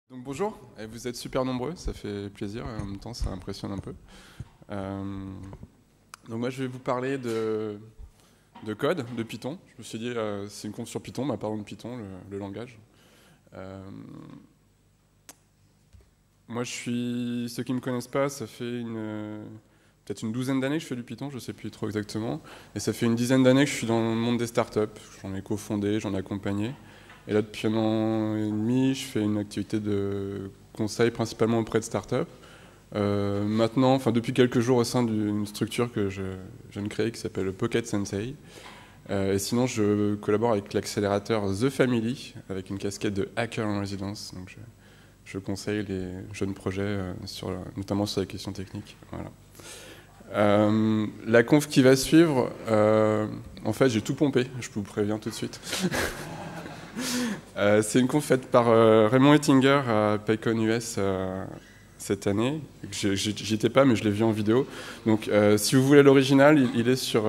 Donc bonjour, et vous êtes super nombreux, ça fait plaisir et en même temps ça impressionne un peu. Donc moi je vais vous parler de code, de Python. Je me suis dit c'est une conf sur Python, bah, parlons de Python, le langage. Euh, Moi ceux qui ne me connaissent pas, ça fait peut-être une douzaine d'années que je fais du Python, je ne sais plus trop exactement. Et ça fait une dizaine d'années que je suis dans le monde des startups. J'en ai cofondé, j'en ai accompagné. Et là, depuis 1 an et demi, je fais une activité de conseil principalement auprès de startups. Maintenant, enfin depuis quelques jours au sein d'une structure que je viens de créer qui s'appelle Pocket Sensei. Et sinon, je collabore avec l'accélérateur The Family, avec une casquette de hacker en résidence. Donc je conseille les jeunes projets, notamment sur les questions techniques. Voilà. La conf qui va suivre, en fait, j'ai tout pompé, je vous préviens tout de suite. C'est une conf faite par Raymond Ettinger à PyCon US cette année. J'y étais pas, mais je l'ai vu en vidéo. Donc, si vous voulez l'original, il est sur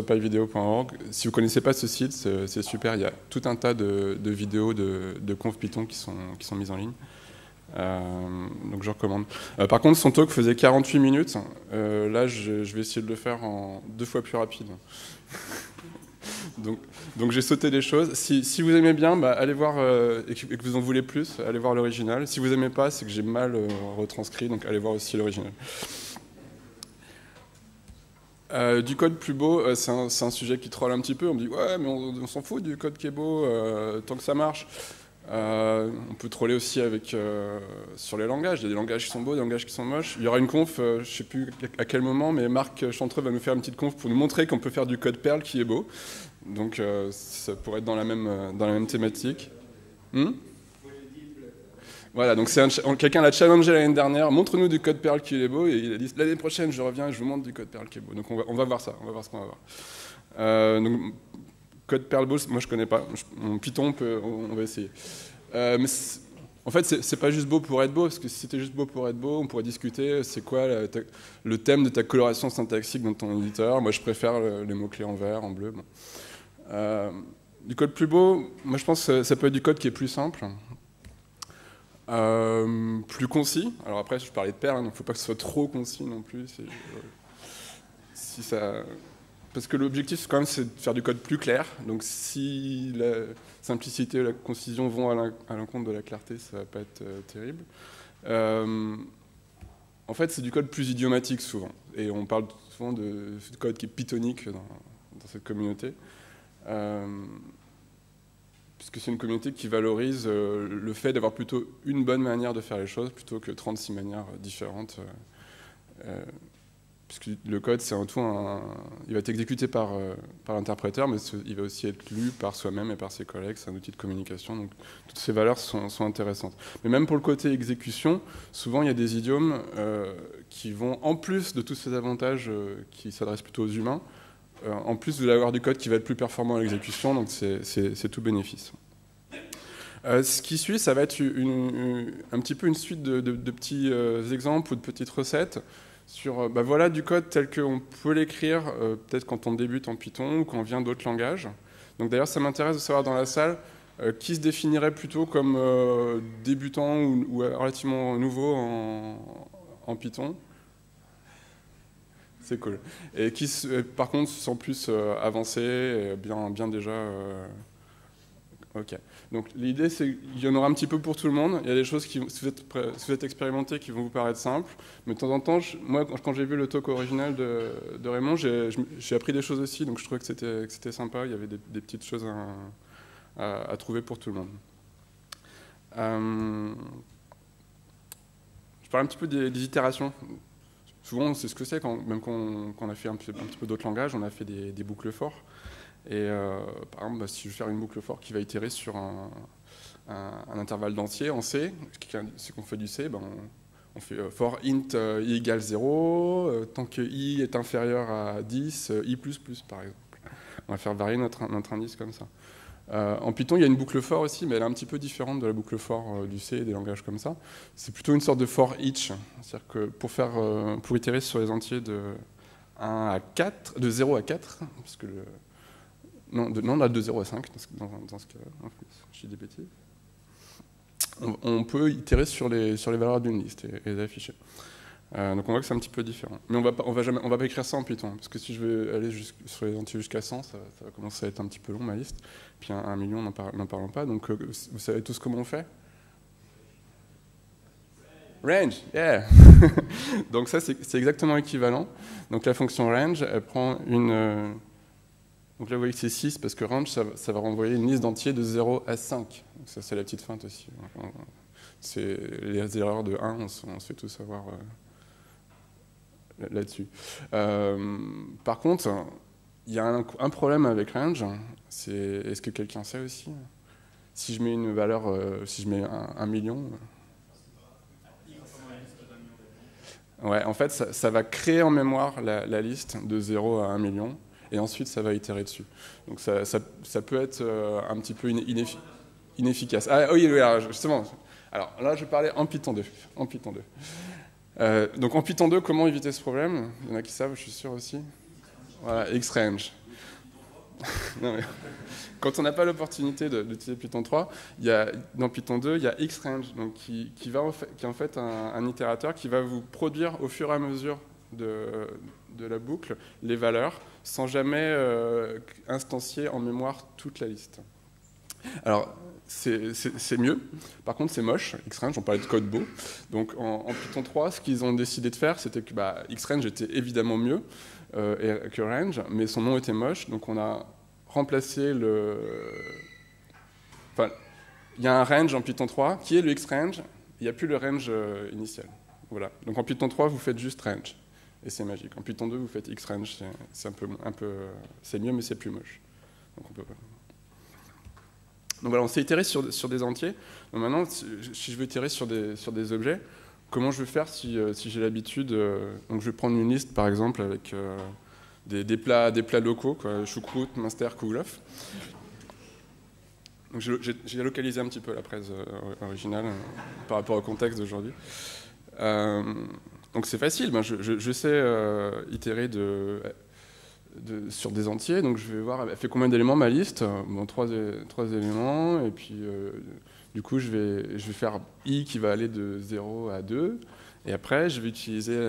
pyvideo.org. Si vous connaissez pas ce site, c'est super. Il y a tout un tas de vidéos de conf Python qui sont mises en ligne. Donc je recommande. Par contre, son talk faisait 48 minutes. Là, je vais essayer de le faire en 2 fois plus rapide. Donc j'ai sauté des choses. Si vous aimez bien, bah, allez voir, et que vous en voulez plus, allez voir l'original. Si vous aimez pas, c'est que j'ai mal retranscrit, donc allez voir aussi l'original. Du code plus beau, c'est un sujet qui troll un petit peu. On me dit ouais, mais on s'en fout du code qui est beau, tant que ça marche. On peut troller aussi sur les langages. Il y a des langages qui sont beaux, des langages qui sont moches. Il y aura une conf, je ne sais plus à quel moment, mais Marc Chantreux va nous faire une petite conf pour nous montrer qu'on peut faire du code Perl qui est beau. Donc ça pourrait être dans la même thématique. Voilà, donc quelqu'un l'a challengé l'année dernière. Montre-nous du code Perl qui est beau. Et il a dit l'année prochaine, je reviens et je vous montre du code Perl qui est beau. Donc on va voir ça, on va voir ce qu'on va voir. Donc, code Perl beau, moi je connais pas. En Python, on va essayer. Mais en fait, c'est pas juste beau pour être beau, parce que si c'était juste beau pour être beau, on pourrait discuter c'est quoi le thème de ta coloration syntaxique dans ton éditeur. Moi, je préfère les mots-clés en vert, en bleu. Bon. Du code plus beau, moi je pense que ça peut être du code qui est plus simple, plus concis. Alors après, je parlais de Perl, donc il ne faut pas que ce soit trop concis non plus. Si ça... Parce que l'objectif, quand même, c'est de faire du code plus clair. Donc si la simplicité et la concision vont à l'encontre de la clarté, ça va pas être terrible. En fait, c'est du code plus idiomatique souvent. Et on parle souvent de code qui est pythonique dans cette communauté. Puisque c'est une communauté qui valorise le fait d'avoir plutôt une bonne manière de faire les choses plutôt que 36 manières différentes. Puisque le code, c'est en tout il va être exécuté par l'interpréteur, mais il va aussi être lu par soi-même et par ses collègues. C'est un outil de communication, donc toutes ces valeurs sont intéressantes. Mais même pour le côté exécution, souvent il y a des idiomes qui vont, en plus de tous ces avantages qui s'adressent plutôt aux humains, en plus vous allez avoir du code qui va être plus performant à l'exécution, donc c'est tout bénéfice. Ce qui suit, ça va être un petit peu une suite de petits exemples ou de petites recettes sur voilà du code tel qu'on peut l'écrire peut-être quand on débute en Python ou quand on vient d'autres langages. Donc d'ailleurs ça m'intéresse de savoir dans la salle qui se définirait plutôt comme débutant ou relativement nouveau en Python. C'est cool. Et qui par contre se sent plus avancé et bien déjà... Ok. Donc l'idée, c'est qu'il y en aura un petit peu pour tout le monde. Il y a des choses qui, si vous êtes expérimenté, qui vont vous paraître simples. Mais de temps en temps, moi, quand j'ai vu le talk original de Raymond, j'ai appris des choses aussi. Donc je trouvais que c'était sympa. Il y avait des petites choses à trouver pour tout le monde. Je parle un petit peu des itérations. Souvent, on sait ce que c'est, même quand on a fait un petit peu d'autres langages, on a fait des boucles for. Et par exemple, si je veux faire une boucle for qui va itérer sur un intervalle d'entier en C, c'est qu'on fait du C, on fait for int i égale 0, tant que i est inférieur à 10, i++, par exemple. On va faire varier notre indice comme ça. En Python, il y a une boucle for aussi, mais elle est un petit peu différente de la boucle for du C et des langages comme ça. C'est plutôt une sorte de for each, c'est-à-dire que pour itérer sur les entiers de 0 à 4, parce que non, on a de 0 à 5 dans ce cas-là, en plus, je dis des bêtises. on peut itérer sur les valeurs d'une liste et les afficher. Donc on voit que c'est un petit peu différent. Mais on va pas écrire ça en Python, parce que si je veux aller sur les entiers jusqu'à 100, ça va commencer à être un petit peu long, ma liste. Puis 1 million, n'en parlons pas. Donc vous savez tous comment on fait? Range, yeah. Donc ça, c'est exactement équivalent. Donc la fonction range, elle prend une... donc là, vous voyez que c'est 6, parce que range, ça va renvoyer une liste d'entiers de 0 à 5. Donc ça, c'est la petite feinte aussi. C'est les erreurs de 1, on se fait tous savoir là-dessus. Par contre, il y a un problème avec range. Est-ce que quelqu'un sait aussi? Si je mets une valeur, si je mets 1 million... Ouais, en fait, ça va créer en mémoire la liste de 0 à 1 million, et ensuite, ça va itérer dessus. Donc, ça peut être un petit peu inefficace. Ah oui, alors, justement. Alors, là, je parlais en Python 2. En Python 2. Donc, en Python 2, comment éviter ce problème? Il y en a qui savent, je suis sûr aussi. Voilà, Xrange. Non, mais quand on n'a pas l'opportunité d'utiliser Python 3, dans Python 2, il y a Xrange, donc qui est en fait un itérateur qui va vous produire au fur et à mesure de la boucle les valeurs sans jamais instancier en mémoire toute la liste. Alors, c'est mieux. Par contre, c'est moche. Xrange, on parlait de code beau. Donc, en Python 3, ce qu'ils ont décidé de faire, c'était que Xrange était évidemment mieux que range, mais son nom était moche. Donc, on a remplacé enfin, il y a un range en Python 3 qui est le Xrange. Il n'y a plus le range initial. Voilà. Donc, en Python 3, vous faites juste range. Et c'est magique. En Python 2, vous faites Xrange. C'est un peu c'est mieux, mais c'est plus moche. Donc, on peut... Donc voilà, on s'est itéré sur des entiers. Donc maintenant, si je veux itérer sur des objets, comment je vais faire si j'ai l'habitude donc je vais prendre une liste, par exemple, avec des plats locaux, quoi, choucroute, minster, kouglof. Donc j'ai localisé un petit peu la presse originale par rapport au contexte d'aujourd'hui. Donc c'est facile, je sais itérer sur des entiers, donc je vais voir, elle fait combien d'éléments ma liste? Bon, 3 éléments, et puis du coup je vais faire i qui va aller de 0 à 2, et après je vais utiliser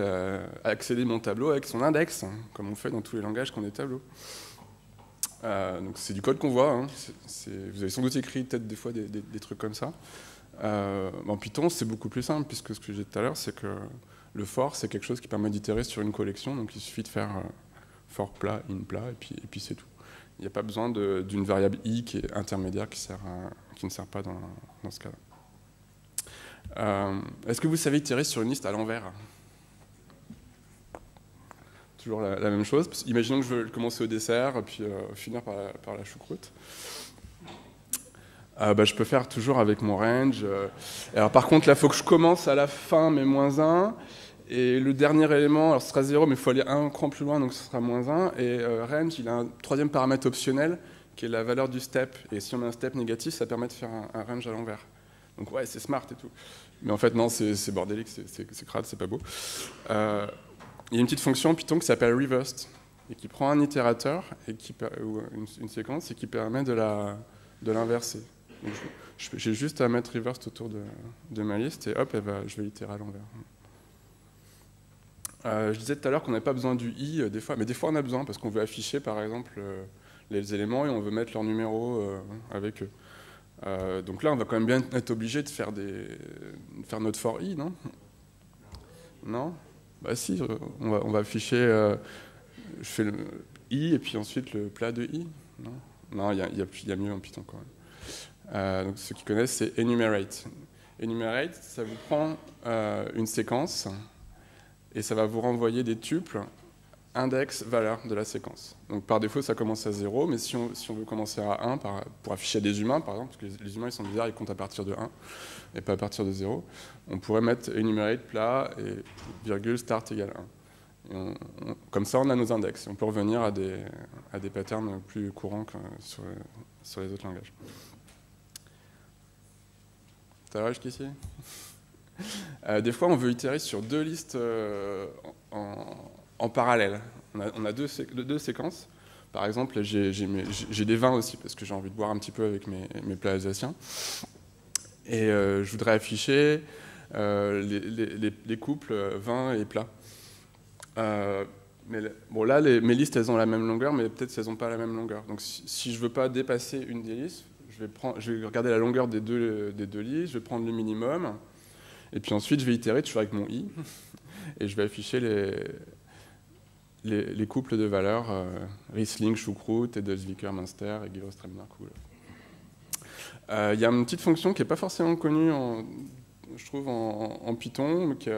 accéder mon tableau avec son index, comme on fait dans tous les langages qui ont des tableaux. Donc c'est du code qu'on voit, hein. Vous avez sans doute écrit peut-être des fois des trucs comme ça. En Python c'est beaucoup plus simple, puisque ce que j'ai dit tout à l'heure, c'est que le for c'est quelque chose qui permet d'itérer sur une collection, donc il suffit de faire for plat, in plat, et puis c'est tout. Il n'y a pas besoin d'une variable i qui est intermédiaire, qui ne sert pas dans ce cas-là. Est-ce que vous savez itérer sur une liste à l'envers? Toujours la même chose. Imaginons que je veux commencer au dessert, puis finir par la choucroute. Je peux faire toujours avec mon range. Alors par contre, là, il faut que je commence à la fin, mais -1. Et le dernier élément, alors ce sera 0, mais il faut aller un cran plus loin, donc ce sera -1. Et range, il a un troisième paramètre optionnel, qui est la valeur du step. Et si on a un step négatif, ça permet de faire un range à l'envers. Donc ouais, c'est smart et tout. Mais en fait, non, c'est bordélique, c'est crade, c'est pas beau. Il y a une petite fonction Python qui s'appelle reversed, et qui prend un itérateur, ou une séquence, et qui permet de l'inverser. J'ai juste à mettre reversed autour de ma liste, et hop, je vais itérer à l'envers. Je disais tout à l'heure qu'on n'avait pas besoin du i des fois, mais des fois on a besoin parce qu'on veut afficher par exemple les éléments et on veut mettre leur numéro avec eux. Donc là on va quand même bien être obligé de faire notre for i, non? Non? Bah si, on va afficher, je fais le i et puis ensuite le plat de i. Non, il y a mieux en Python quand même. Donc ceux qui connaissent, c'est enumerate. Enumerate, ça vous prend une séquence et ça va vous renvoyer des tuples index valeur de la séquence. Donc par défaut, ça commence à 0, mais si on veut commencer à 1, pour afficher des humains, par exemple, parce que les humains ils sont bizarres, ils comptent à partir de 1 et pas à partir de 0, on pourrait mettre enumerate plat et virgule start égale 1. Comme ça, on a nos index. On peut revenir à des patterns plus courants que sur les autres langages. Ça va jusqu'ici? Des fois, on veut itérer sur deux listes en parallèle. On a deux séquences. Par exemple, j'ai des vins aussi, parce que j'ai envie de boire un petit peu avec mes plats alsaciens. Et je voudrais afficher les couples 20 et plats. Bon, là, mes listes, elles ont la même longueur, mais peut-être qu'elles n'ont pas la même longueur. Donc, si je ne veux pas dépasser une des listes, je vais regarder la longueur des deux listes, je vais prendre le minimum, et puis ensuite, je vais itérer toujours avec mon i, et je vais afficher les couples de valeurs Riesling, Choucroute, Edelzwicker, Münster et Gewürztraminer Kuhloff. Il y a une petite fonction qui n'est pas forcément connue, je trouve, en Python, mais qui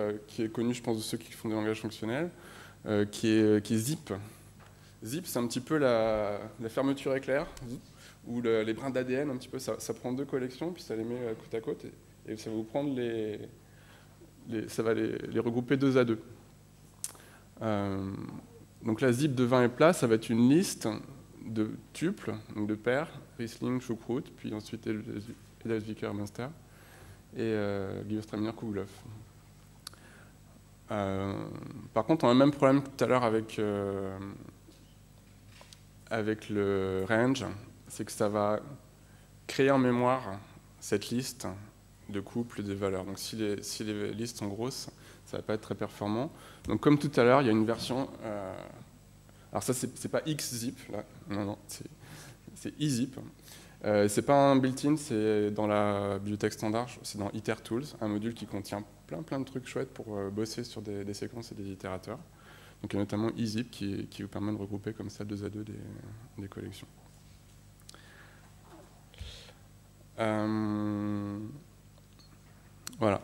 est connue, je pense, de ceux qui font des langages fonctionnels, qui est zip. Zip, c'est un petit peu la fermeture éclair, ou les brins d'ADN, un petit peu. Ça prend deux collections, puis ça les met côte à côte, et ça va vous prendre ça va les regrouper 2 à 2. Donc la zip de 20 et plat, ça va être une liste de tuples, donc de paires, Riesling, Choucroute, puis ensuite Edelzwicker, Münster, et Gewürztraminer Kuhloff. Par contre, on a le même problème tout à l'heure avec le range, c'est que ça va créer en mémoire cette liste de couples de valeurs. Donc si les listes sont grosses, ça ne va pas être très performant. Donc comme tout à l'heure, il y a une version... alors ça, c'est pas xzip, là. Non, c'est ezip. C'est pas un built-in, c'est dans la bibliothèque standard, c'est dans itertools, un module qui contient plein de trucs chouettes pour bosser sur des séquences et des itérateurs. Donc il y a notamment ezip qui vous permet de regrouper comme ça 2 à 2 des collections. Voilà,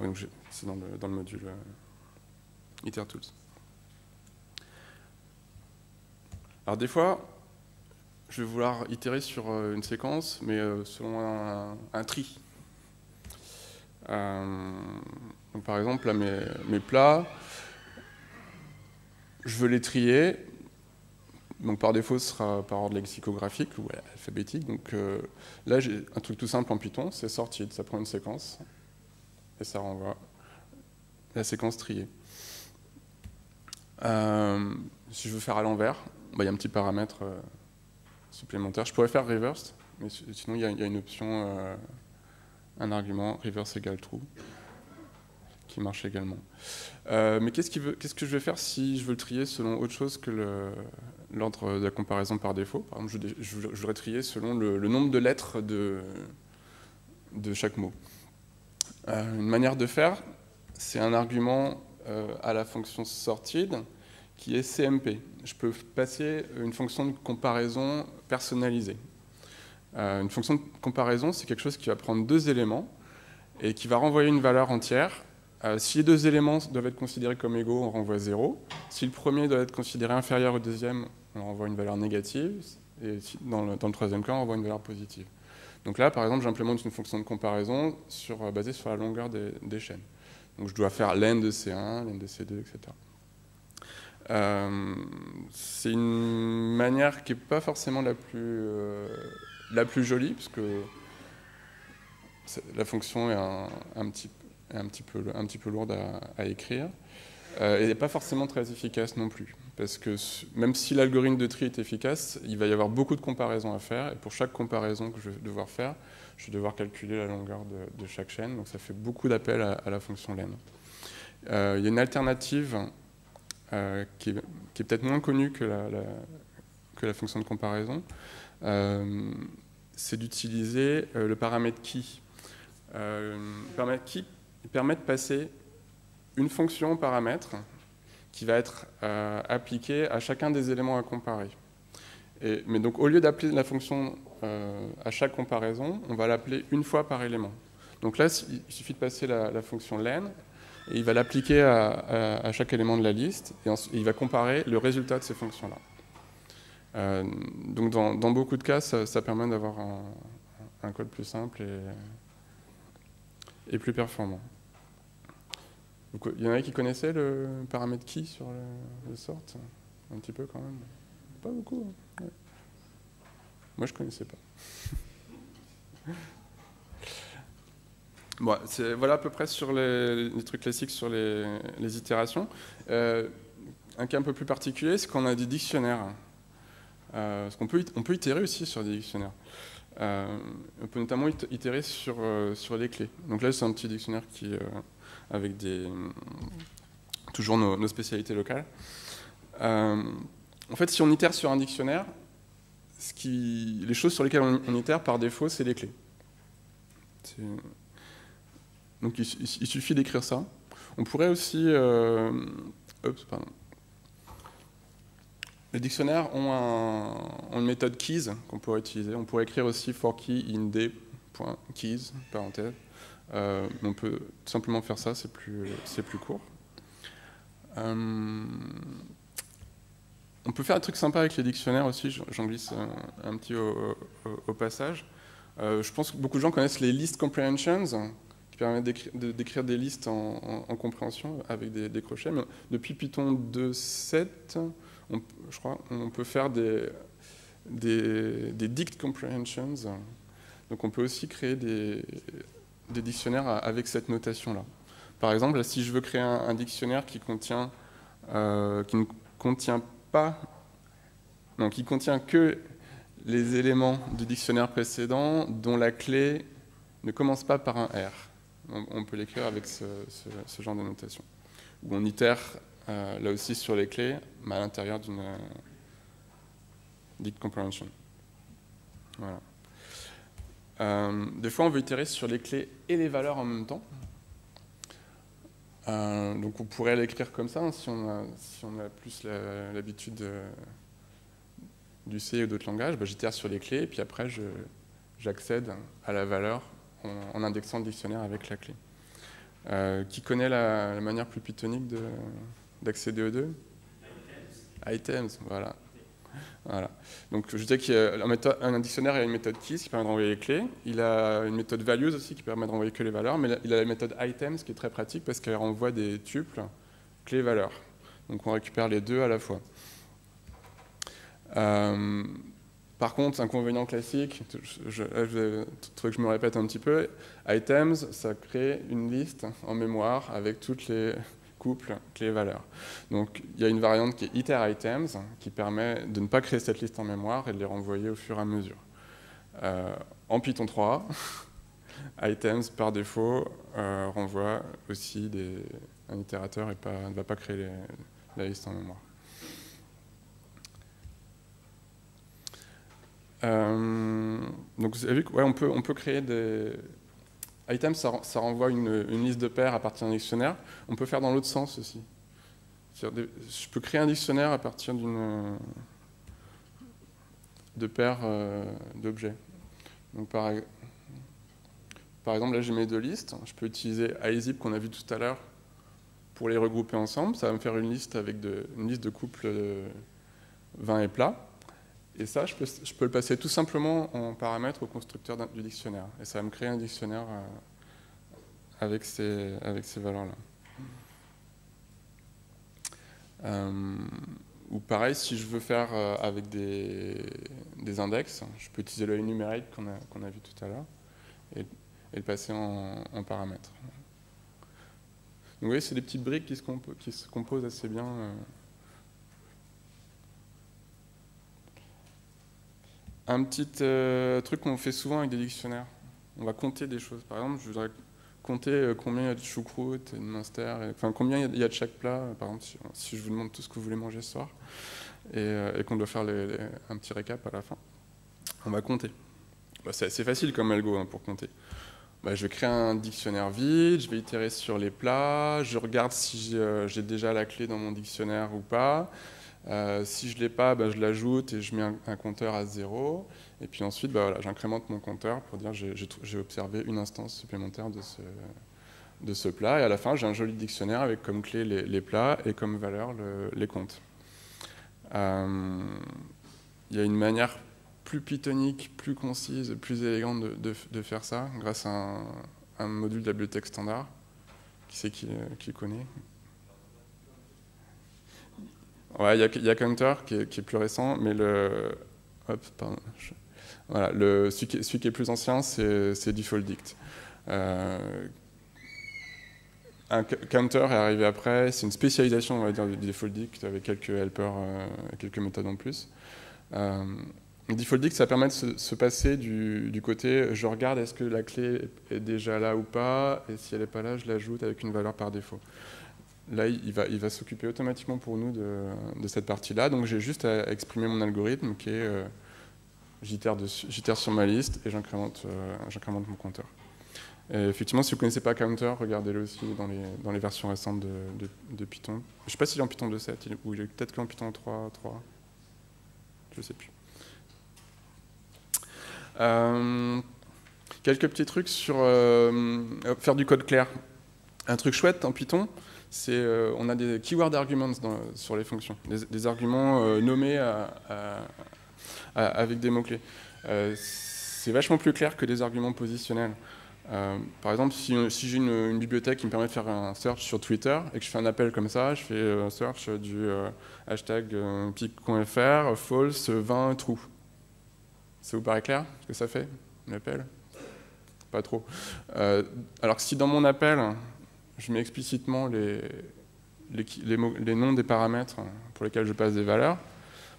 c'est dans le module itertools. Alors des fois, je vais vouloir itérer sur une séquence, mais selon un tri. Donc par exemple, là, mes plats, je veux les trier. Donc par défaut, ce sera par ordre lexicographique ou alphabétique. Donc là, j'ai un truc tout simple en Python, c'est sorted. Ça prend une séquence et ça renvoie la séquence triée. Si je veux faire à l'envers, il y a un petit paramètre supplémentaire. Je pourrais faire reverse, mais sinon il y a une option, un argument reverse égale true, qui marche également. Mais qu'est-ce que je vais faire si je veux le trier selon autre chose que l'ordre de la comparaison par défaut? Par exemple, je voudrais trier selon le nombre de lettres de chaque mot. Une manière de faire, c'est un argument à la fonction sorted qui est CMP. Je peux passer une fonction de comparaison personnalisée. Une fonction de comparaison, c'est quelque chose qui va prendre 2 éléments et qui va renvoyer une valeur entière. Si les 2 éléments doivent être considérés comme égaux, on renvoie 0. Si le premier doit être considéré inférieur au deuxième, on renvoie une valeur négative. Et dans le troisième cas, on renvoie une valeur positive. Donc là, par exemple, j'implémente une fonction de comparaison basée sur la longueur des chaînes. Donc je dois faire len de C1, len de C2, etc. C'est une manière qui n'est pas forcément la plus jolie, parce que la fonction est un petit peu lourde à écrire. Et n'est pas forcément très efficace non plus. Parce que même si l'algorithme de tri est efficace, il va y avoir beaucoup de comparaisons à faire. Et pour chaque comparaison que je vais devoir faire, je vais devoir calculer la longueur de chaque chaîne. Donc ça fait beaucoup d'appels à la fonction len. Il y a une alternative qui est peut-être moins connue que la fonction de comparaison. C'est d'utiliser le paramètre key. Le paramètre key permet de passer une fonction paramètre qui va être appliquée à chacun des éléments à comparer. Mais donc, au lieu d'appeler la fonction à chaque comparaison, on va l'appeler une fois par élément. Donc là, il suffit de passer la fonction len, et il va l'appliquer à chaque élément de la liste, et il va comparer le résultat de ces fonctions-là. Donc, dans beaucoup de cas, ça permet d'avoir un code plus simple et plus performant. Donc, il y en a qui connaissaient le paramètre key sur le sort? Un petit peu quand même. Pas beaucoup. Hein. Ouais. Moi, je ne connaissais pas. Bon, voilà à peu près sur les trucs classiques sur les itérations. Un cas un peu plus particulier, c'est qu'on a des dictionnaires. Parce qu'on peut itérer aussi sur des dictionnaires. On peut notamment itérer sur les clés. Donc là, c'est un petit dictionnaire avec toujours nos spécialités locales. En fait, si on itère sur un dictionnaire, les choses sur lesquelles on itère par défaut, c'est les clés. Donc il suffit d'écrire ça. On pourrait aussi... Les dictionnaires ont une méthode keys qu'on pourrait utiliser. On pourrait écrire aussi for key inde.keys, parenthèse. On peut tout simplement faire ça, c'est plus court. On peut faire un truc sympa avec les dictionnaires aussi, j'en glisse un petit au passage. Je pense que beaucoup de gens connaissent les list comprehensions, qui permettent d'écrire des listes en compréhension avec des crochets. Mais depuis Python 2.7, je crois, on peut faire des dict comprehensions. Donc on peut aussi créer des dictionnaires avec cette notation-là. Par exemple, là, si je veux créer un dictionnaire qui contient qui contient que les éléments du dictionnaire précédent dont la clé ne commence pas par un R. On peut l'écrire avec ce genre de notation. Où on itère là aussi sur les clés, mais à l'intérieur d'une dict comprehension. Voilà. Des fois, on veut itérer sur les clés et les valeurs en même temps. Donc on pourrait l'écrire comme ça, hein, si on a plus l'habitude du C ou d'autres langages. J'itère sur les clés, et puis après j'accède à la valeur en indexant le dictionnaire avec la clé. Qui connaît la manière plus pythonique d'accéder aux deux? Items, voilà. Donc je disais qu'un dictionnaire a une méthode keys qui permet de renvoyer les clés. Il a une méthode values aussi qui permet de renvoyer que les valeurs, mais il a la méthode items qui est très pratique parce qu'elle renvoie des tuples clés-valeurs. Donc on récupère les deux à la fois. Par contre, inconvénient classique, je trouve que je me répète un petit peu, items, ça crée une liste en mémoire avec toutes les couple clé-valeur. Donc il y a une variante qui est iter-items qui permet de ne pas créer cette liste en mémoire et de les renvoyer au fur et à mesure. En Python 3, items par défaut renvoie aussi un itérateur et ne va pas créer la liste en mémoire. Donc vous avez vu qu'on peut créer des... Items, ça renvoie une liste de paires à partir d'un dictionnaire. On peut faire dans l'autre sens aussi. Je peux créer un dictionnaire à partir de paires d'objets. Donc par exemple, là j'ai mes deux listes. Je peux utiliser izip qu'on a vu tout à l'heure pour les regrouper ensemble. Ça va me faire une liste avec une liste de couples vin et plat. Et ça, je peux le passer tout simplement en paramètre au constructeur du dictionnaire. Et ça va me créer un dictionnaire avec ces valeurs-là. Ou pareil, si je veux faire avec des index, je peux utiliser le enumerate qu'on a vu tout à l'heure et le passer en paramètre. Donc vous voyez, c'est des petites briques qui se composent assez bien. Un petit truc qu'on fait souvent avec des dictionnaires. On va compter des choses. Par exemple, je voudrais compter combien il y a de choucroute, de minster, enfin combien il y a de chaque plat. Par exemple, si je vous demande tout ce que vous voulez manger ce soir et qu'on doit faire un petit récap à la fin, on va compter. C'est assez facile comme algo pour compter. Je vais créer un dictionnaire vide, je vais itérer sur les plats, je regarde si j'ai déjà la clé dans mon dictionnaire ou pas. Si je ne l'ai pas, je l'ajoute et je mets un compteur à 0. Et puis ensuite, j'incrémente mon compteur pour dire j'ai observé une instance supplémentaire de ce plat. Et à la fin, j'ai un joli dictionnaire avec comme clé les plats et comme valeur les comptes. Il y a une manière plus pythonique, plus concise, plus élégante de faire ça grâce à un module de la bibliothèque standard. Qui c'est qui connaît? Ouais, il y a Counter qui est plus récent, mais celui qui est plus ancien, c'est Default Dict. Un Counter est arrivé après, c'est une spécialisation, on va dire, du Default Dict avec quelques helpers, quelques méthodes en plus. Default dict, ça permet de se passer du côté je regarde est-ce que la clé est déjà là ou pas, et si elle n'est pas là, je l'ajoute avec une valeur par défaut. Là, il va s'occuper automatiquement pour nous de cette partie-là. Donc j'ai juste à exprimer mon algorithme qui est j'itère sur ma liste et j'incrémente mon compteur. Et effectivement, si vous ne connaissez pas Counter, regardez-le aussi dans les versions récentes de Python. Je ne sais pas s'il est en Python 2.7 ou il est peut-être qu'en Python 3.3. Je ne sais plus. Quelques petits trucs sur faire du code clair. Un truc chouette en Python, c'est on a des keyword arguments sur les fonctions, des arguments nommés avec des mots-clés. C'est vachement plus clair que des arguments positionnels. Par exemple, si j'ai une bibliothèque qui me permet de faire un search sur Twitter et que je fais un appel comme ça, je fais un search du hashtag pic.fr false 20 true. Ça vous paraît clair ce que ça fait, l'appel? Pas trop. Alors que si dans mon appel, je mets explicitement les noms des paramètres pour lesquels je passe des valeurs,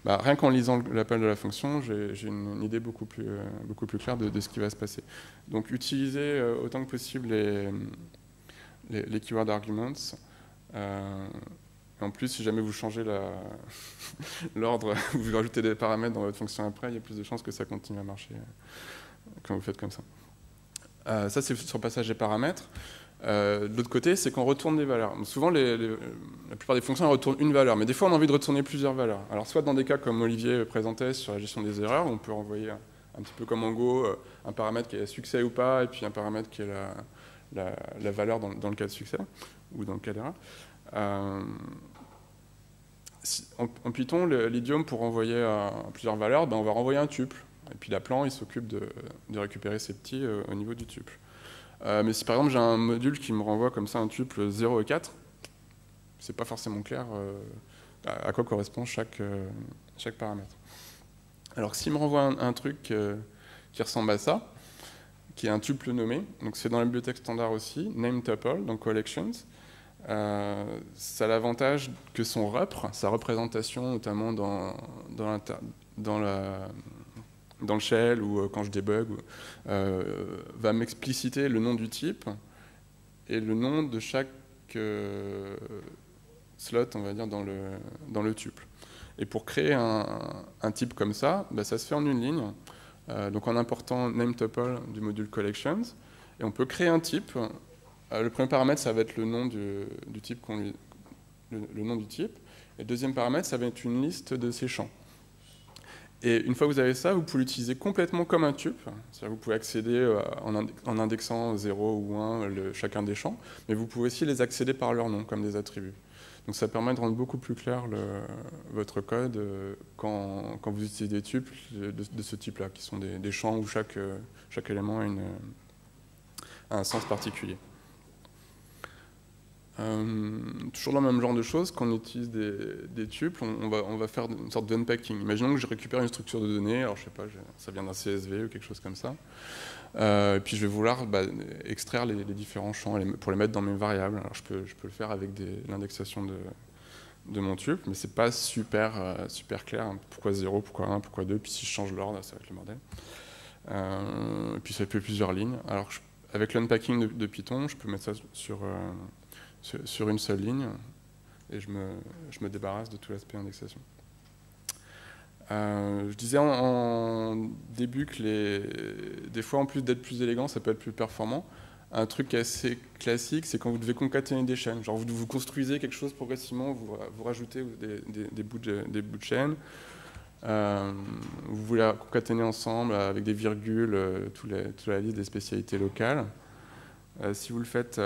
bah, rien qu'en lisant l'appel de la fonction, j'ai une idée beaucoup plus claire de ce qui va se passer. Donc utilisez autant que possible les keyword arguments. En plus, si jamais vous changez l'ordre, vous rajoutez des paramètres dans votre fonction après, il y a plus de chances que ça continue à marcher quand vous faites comme ça. Ça, c'est sur le passage des paramètres. De l'autre côté, c'est qu'on retourne des valeurs. Donc, souvent, la plupart des fonctions retournent une valeur, mais des fois, on a envie de retourner plusieurs valeurs. Alors, soit dans des cas comme Olivier présentait sur la gestion des erreurs, on peut envoyer un petit peu comme en Go, un paramètre qui est succès ou pas, et puis un paramètre qui est la valeur dans le cas de succès, ou dans le cas d'erreur. En Python, l'idiome, pour renvoyer à plusieurs valeurs, ben, on va renvoyer un tuple. Et puis l'appelant, il s'occupe de récupérer ces petits au niveau du tuple. Mais si par exemple j'ai un module qui me renvoie comme ça un tuple 0 et 4, c'est pas forcément clair à quoi correspond chaque paramètre. Alors s'il me renvoie un truc qui ressemble à ça, qui est un tuple nommé, donc c'est dans la bibliothèque standard aussi, name tuple, donc collections, ça a l'avantage que son repre, sa représentation notamment dans le shell ou quand je débug, va m'expliciter le nom du type et le nom de chaque slot, on va dire, dans le tuple. Et pour créer un type comme ça, bah, ça se fait en une ligne, donc en important nameTuple du module collections, et on peut créer un type. Le premier paramètre, ça va être le nom du type le nom du type, et le deuxième paramètre, ça va être une liste de ses champs. Et une fois que vous avez ça, vous pouvez l'utiliser complètement comme un tuple. C'est-à-dire que vous pouvez accéder en indexant 0 ou 1 chacun des champs, mais vous pouvez aussi les accéder par leur nom, comme des attributs. Donc ça permet de rendre beaucoup plus clair votre code quand vous utilisez des tuples de ce type-là, qui sont des champs où chaque élément a un sens particulier. Toujours dans le même genre de choses, quand on utilise des tuples, on va faire une sorte d'unpacking. Imaginons que je récupère une structure de données, alors je sais pas, ça vient d'un CSV ou quelque chose comme ça, et puis je vais vouloir extraire les différents champs pour les mettre dans mes variables. Alors je peux le faire avec l'indexation de mon tuple, mais c'est pas super clair. Hein. Pourquoi 0, pourquoi 1, pourquoi 2, puis si je change l'ordre, ça va être le bordel. Et puis ça fait plusieurs lignes. Alors avec l'unpacking de Python, je peux mettre ça sur une seule ligne, et je me débarrasse de tout l'aspect indexation. Je disais en début que des fois, en plus d'être plus élégant, ça peut être plus performant. Un truc assez classique, c'est quand vous devez concaténer des chaînes. Genre vous construisez quelque chose progressivement, vous rajoutez des bouts de chaîne, vous voulez concaténer ensemble avec des virgules toute la liste des spécialités locales. Si vous le faites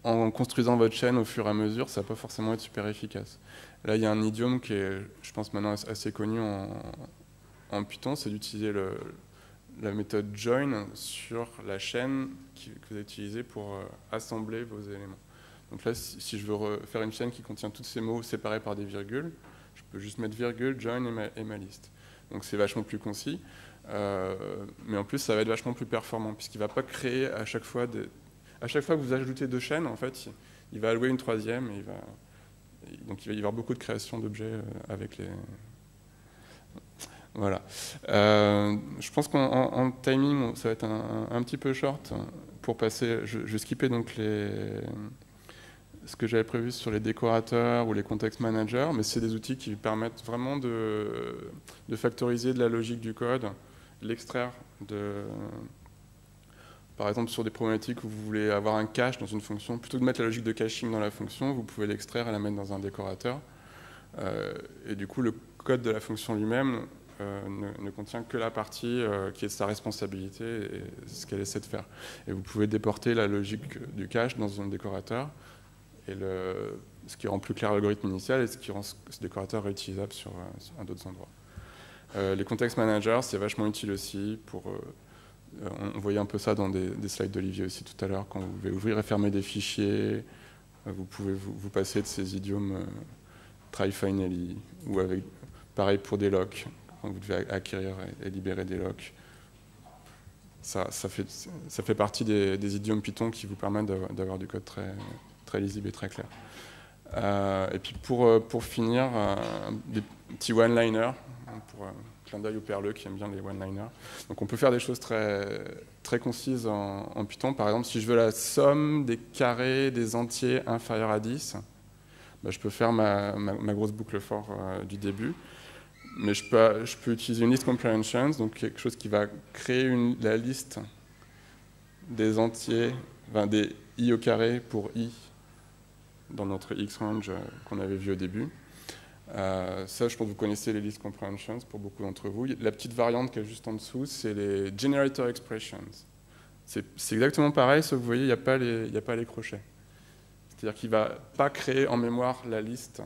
en construisant votre chaîne au fur et à mesure, ça ne va pas forcément être super efficace. Là, il y a un idiome qui est, je pense, maintenant assez connu en Python, c'est d'utiliser la méthode join sur la chaîne que vous utilisez pour assembler vos éléments. Donc là, si je veux faire une chaîne qui contient tous ces mots séparés par des virgules, je peux juste mettre virgule, join et ma liste. Donc c'est vachement plus concis, mais en plus, ça va être vachement plus performant, puisqu'il ne va pas créer à chaque fois que vous ajoutez 2 chaînes, en fait, il va allouer une 3e, donc il va y avoir beaucoup de création d'objets avec Voilà. Je pense qu'en timing, ça va être un petit peu short pour passer. Je vais skipper donc ce que j'avais prévu sur les décorateurs ou les context managers, mais c'est des outils qui permettent vraiment de factoriser de la logique du code, l'extraire par exemple sur des problématiques où vous voulez avoir un cache dans une fonction, plutôt que de mettre la logique de caching dans la fonction, vous pouvez l'extraire et la mettre dans un décorateur. Et du coup, le code de la fonction lui-même ne contient que la partie qui est de sa responsabilité et ce qu'elle essaie de faire. Et vous pouvez déporter la logique du cache dans un décorateur, et ce qui rend plus clair l'algorithme initial et ce qui rend ce décorateur réutilisable sur d'autres endroits. Les context managers, c'est vachement utile aussi pour... on voyait un peu ça dans des slides d'Olivier aussi tout à l'heure, quand vous devez ouvrir et fermer des fichiers, vous pouvez vous passer de ces idiomes try finally, ou avec, pareil pour des locks, quand vous devez acquérir et libérer des locks. Ça fait partie des idiomes Python qui vous permettent d'avoir du code très lisible et très clair. Et puis pour finir, des petits one-liners, pour clin d'œil au perleux qui aime bien les one-liners. Donc on peut faire des choses très concises en Python. Par exemple, si je veux la somme des carrés des entiers inférieurs à 10, bah, je peux faire ma grosse boucle for du début. Mais je peux utiliser une list comprehensions, donc quelque chose qui va créer la liste des entiers, enfin des i au carré pour i dans notre x-range qu'on avait vu au début. Ça, je pense que vous connaissez les list comprehensions pour beaucoup d'entre vous. La petite variante qui est juste en dessous, c'est les generator expressions. C'est exactement pareil, sauf que vous voyez, il n'y a pas les crochets. C'est-à-dire qu'il ne va pas créer en mémoire la liste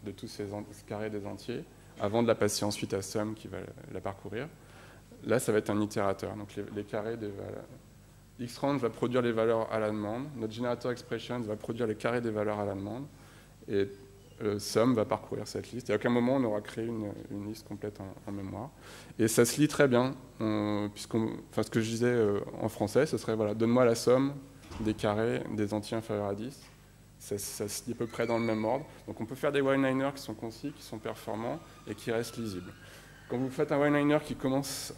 de tous ces carrés des entiers avant de la passer ensuite à sum qui va la parcourir. Là, ça va être un itérateur. Donc les carrés des valeurs. Xrange va produire les valeurs à la demande. Notre generator expressions va produire les carrés des valeurs à la demande. Et sum va parcourir cette liste. Et à aucun moment, on aura créé une liste complète en mémoire. Et ça se lit très bien. Enfin, ce que je disais en français, ce serait, voilà, donne-moi la somme des carrés des entiers inférieurs à 10. Ça se lit à peu près dans le même ordre. Donc on peut faire des one-liners qui sont concis, qui sont performants et qui restent lisibles. Quand vous faites un one-liner qui commence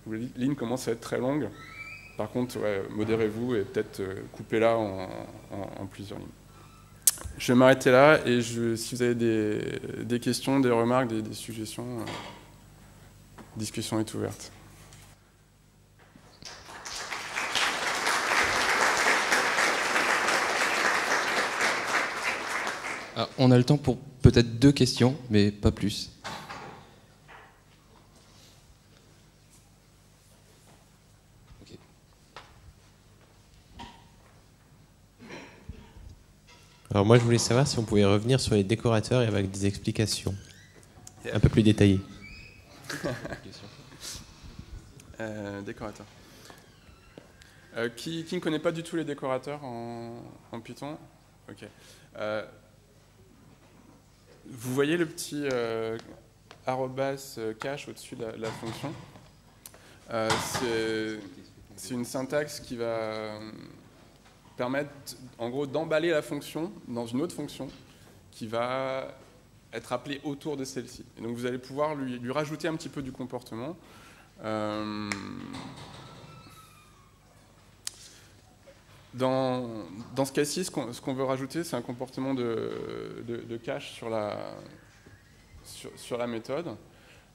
où les lignes commencent à être très longues, par contre, ouais, modérez-vous et peut-être coupez-la en plusieurs lignes. Je vais m'arrêter là et si vous avez des questions, des remarques, des suggestions, la discussion est ouverte. Ah, on a le temps pour peut-être 2 questions, mais pas plus. Okay. Alors moi, je voulais savoir si on pouvait revenir sur les décorateurs et avec des explications un peu plus détaillées. Décorateur. Qui ne connaît pas du tout les décorateurs en Python? Ok. Vous voyez le petit arrobas cache au-dessus de la fonction. C'est une syntaxe qui va permettre, en gros, d'emballer la fonction dans une autre fonction qui va être appelée autour de celle-ci. Et donc vous allez pouvoir lui rajouter un petit peu du comportement. Dans ce cas-ci, ce qu'on veut rajouter, c'est un comportement de cache sur la méthode.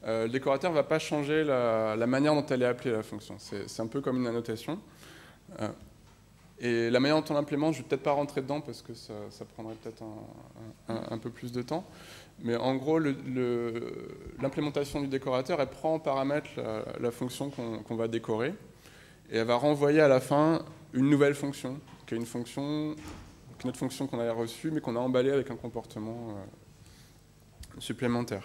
Le décorateur ne va pas changer la manière dont elle est appelée la fonction. C'est un peu comme une annotation. Et la manière dont on l'implémente, je ne vais peut-être pas rentrer dedans parce que ça prendrait peut-être un peu plus de temps. Mais en gros, l'implémentation du décorateur, elle prend en paramètre la fonction qu'on va décorer. Et elle va renvoyer à la fin une nouvelle fonction, qui est une autre fonction qu'on avait reçue, mais qu'on a emballée avec un comportement supplémentaire.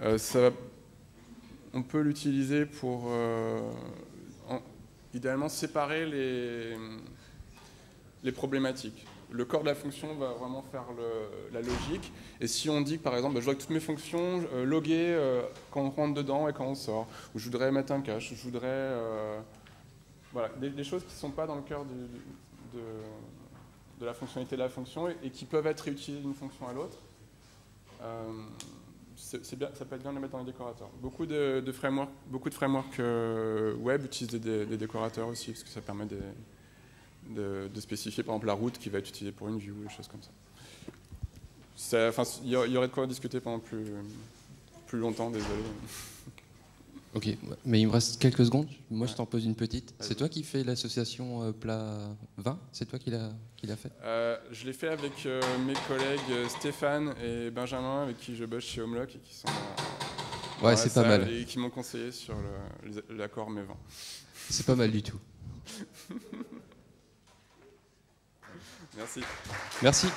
On peut l'utiliser pour, idéalement, séparer les problématiques. Le corps de la fonction va vraiment faire la logique. Et si on dit que, par exemple, je vois que toutes mes fonctions loguer quand on rentre dedans et quand on sort, ou je voudrais mettre un cache, je voudrais... Voilà, des choses qui ne sont pas dans le cœur de la fonctionnalité de la fonction et qui peuvent être réutilisées d'une fonction à l'autre. c'est bien, ça peut être bien de le mettre dans les décorateurs. Beaucoup de frameworks web utilisent des décorateurs aussi, parce que ça permet de spécifier par exemple la route qui va être utilisée pour une view, des choses comme ça. Il y aurait de quoi discuter pendant plus longtemps, désolé. Ok, mais il me reste quelques secondes. Moi, je t'en pose une petite. C'est toi qui fais l'association Plat 20? C'est toi qui l'a fait? Je l'ai fait avec mes collègues Stéphane et Benjamin, avec qui je bosse chez Homelock et qui sont ouais, c'est pas mal. Et qui m'ont conseillé sur l'accord MEVAN. C'est pas mal du tout. Merci. Merci.